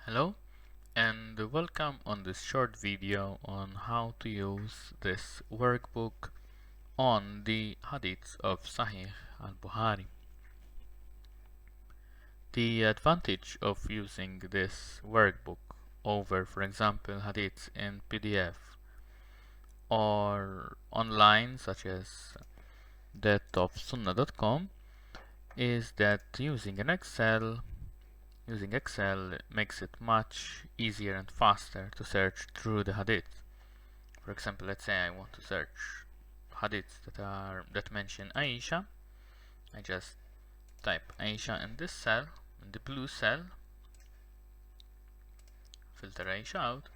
Hello and welcome on this short video on how to use this workbook on the hadiths of Sahih al Bukhari. The advantage of using this workbook over, for example, hadiths in PDF or online, such as that of sunnah.com, is that using Excel makes it much easier and faster to search through the hadiths. For example, let's say I want to search hadiths that mention Aisha. I just type Aisha in this cell, in the blue cell, filter Aisha out,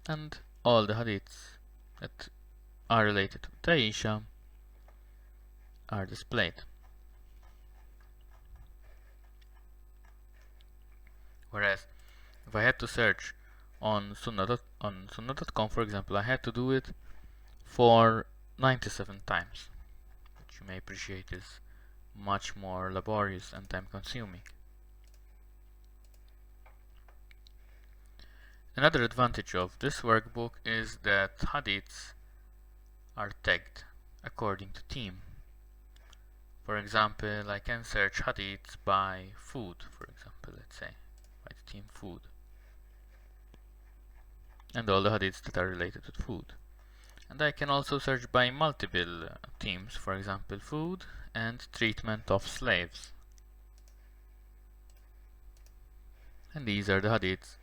and all the hadiths that are related to Aisha are displayed. Whereas if I had to search on sunnah.com, for example, I had to do it for 97 times, which you may appreciate is much more laborious and time consuming. Another advantage of this workbook is that hadiths are tagged according to theme. For example, I can search hadiths by food, for example, let's say, by the theme food, and all the hadiths that are related to food. And I can also search by multiple themes, for example, food and treatment of slaves. And these are the hadiths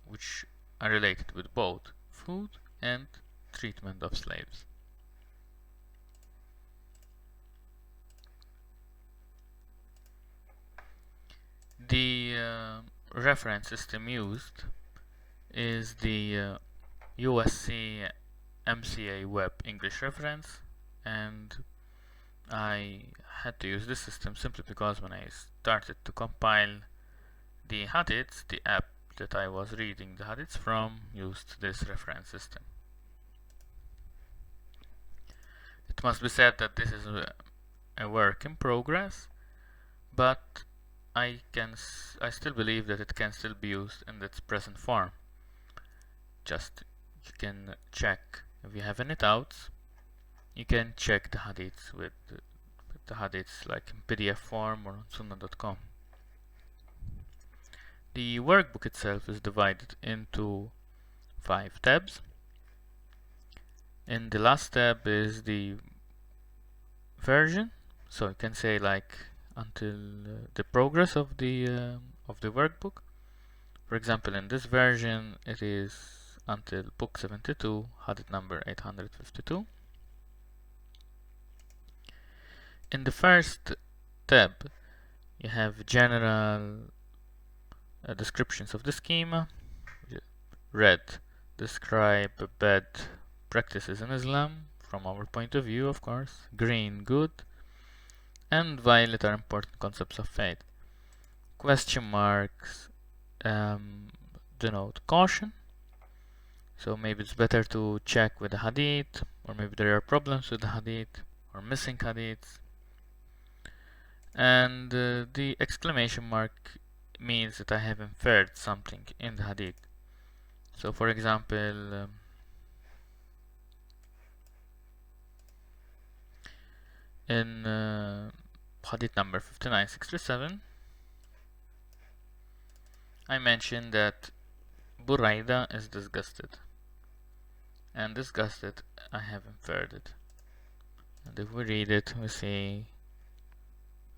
which are related with both food and treatment of slaves. The reference system used is the USC MCA Web English reference, and I had to use this system simply because when I started to compile the hadiths, the app that I was reading the hadiths from used this reference system. It must be said that this is a work in progress, but I still believe that it can still be used in its present form. Just you can check if you have any doubts. You can check the hadiths with the hadiths like in PDF form or on sunnah.com. The workbook itself is divided into 5 tabs. In the last tab is the version, so you can say like until the progress of the workbook. For example, in this version it is until book 72, hadith number 852. In the first tab you have general descriptions of the schema. Red, describe bad practices in Islam from our point of view, of course. Green, good. And violet are important concepts of faith. Question marks denote caution. So maybe it's better to check with the hadith, or maybe there are problems with the hadith, or missing hadiths. And the exclamation mark means that I have inferred something in the hadith. So for example, in hadith number 5967, I mentioned that Buraida is disgusted, and disgusted I have inferred it. And if we read it, we see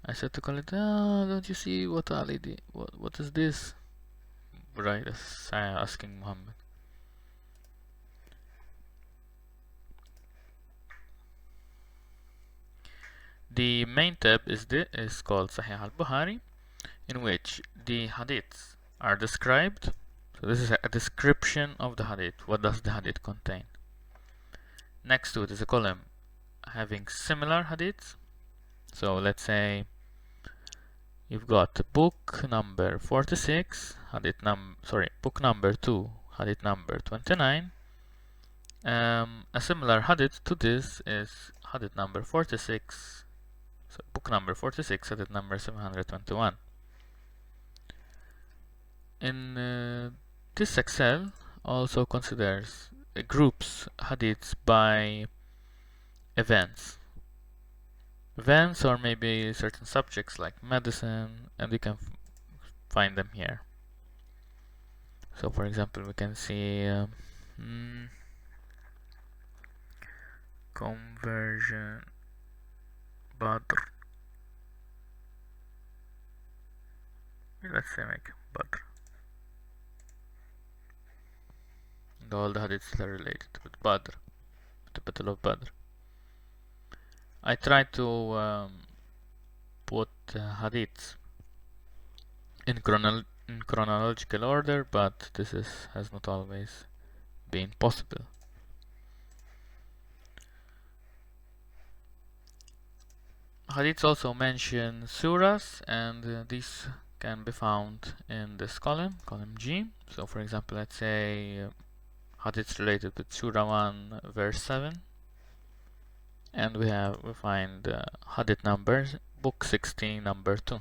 I said to Khalid, don't you see what Ali did? What is this? Buraida is asking Muhammad. The main tab is called Sahih al Bukhari, in which the hadiths are described. So this is a description of the hadith. What does the hadith contain? Next to it is a column having similar hadiths. So let's say you've got book number 46, book number 2, hadith number 29. A similar hadith to this is hadith number 46, so book number 46, hadith number 721. in this Excel also considers groups hadiths by events. Events or maybe certain subjects like medicine, and we can find them here. So for example, we can see conversion Badr. Let's say make Badr. And all the hadiths that are related with Badr, the Battle of Badr. I try to put hadiths in chronological order, but this has not always been possible. Hadiths also mention surahs, and these can be found in this column G. So for example, let's say hadiths related with Surah 1 verse 7, and we find hadith numbers, book 16 number 2.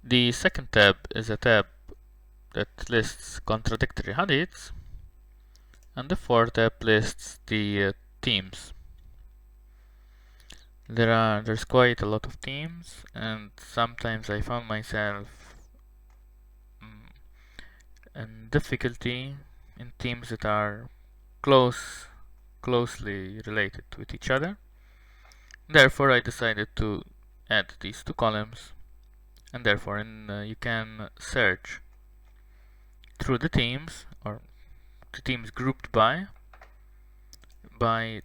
The second tab is a tab that lists contradictory hadiths, and the fourth tab lists the themes. There's quite a lot of themes, and sometimes I found myself in difficulty in themes that are closely related with each other. Therefore, I decided to add these two columns, and therefore you can search through the themes, or the themes grouped by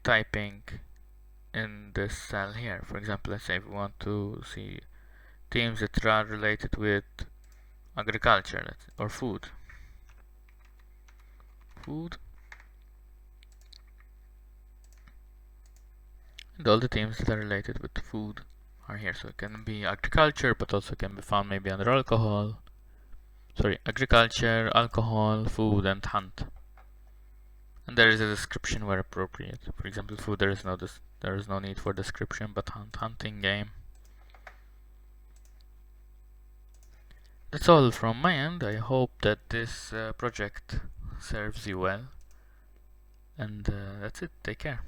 typing in this cell here. For example, let's say we want to see themes that are related with agriculture or food. And all the themes that are related with food are here. So it can be agriculture, but also can be found maybe under agriculture, alcohol, food, and hunt. And there is a description where appropriate. For example, food, there is no need for description, but hunting, game. That's all from my end. I hope that this project serves you well. And that's it. Take care.